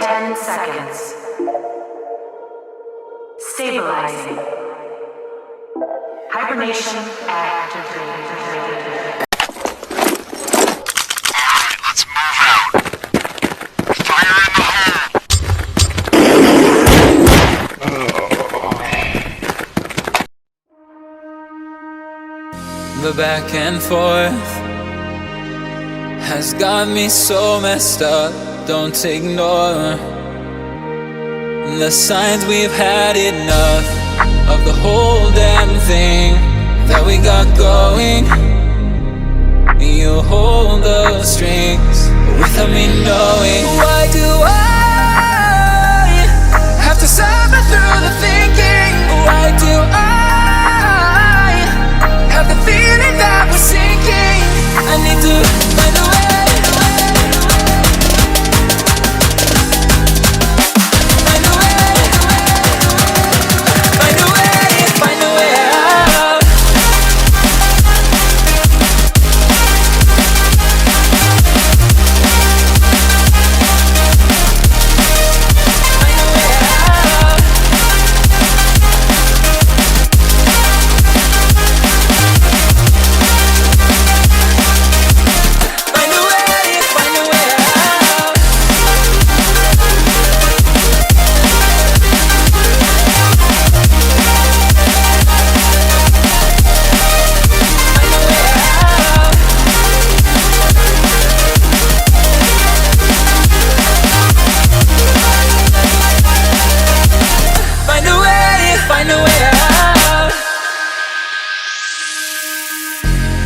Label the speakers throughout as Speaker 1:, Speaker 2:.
Speaker 1: 10 seconds. Stabilizing. Hibernation activated.
Speaker 2: Alright, let's move out. Fire in the hole!
Speaker 3: The back and forth has got me so messed up. Don't ignore the signs. We've had enough of the whole damn thing that we got going. You hold the strings without me knowing. Why do I have to suffer through the thinking? Why do I have the feeling that we're sinking? I need to find a way.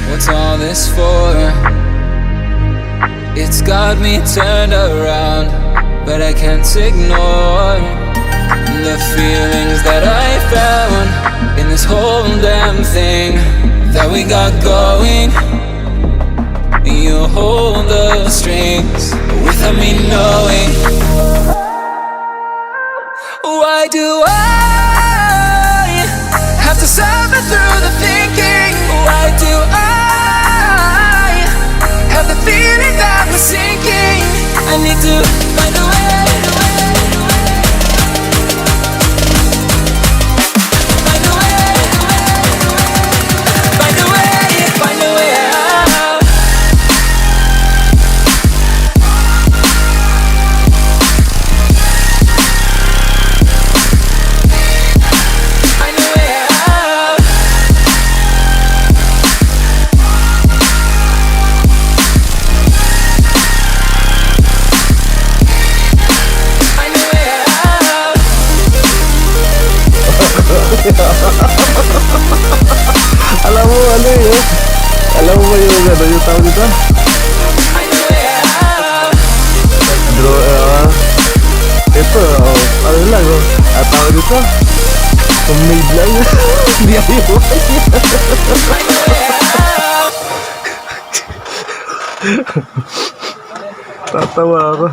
Speaker 3: What's all this for? It's got me turned around, but I can't ignore the feelings that I found in this whole damn thing that we got going. You hold the strings without me knowing. Why do I have to suffer through the thinking? Why do I have the feeling that we're sinking? I need to find a way. Find a way. Find a way. Find a way out. Find a way out.
Speaker 4: Alam mo ano yun? Alam mo ba yung ano yung tawag dito? Ito, ano lang at tawag dito? Homemade lang. Hindi ako tatawa ako.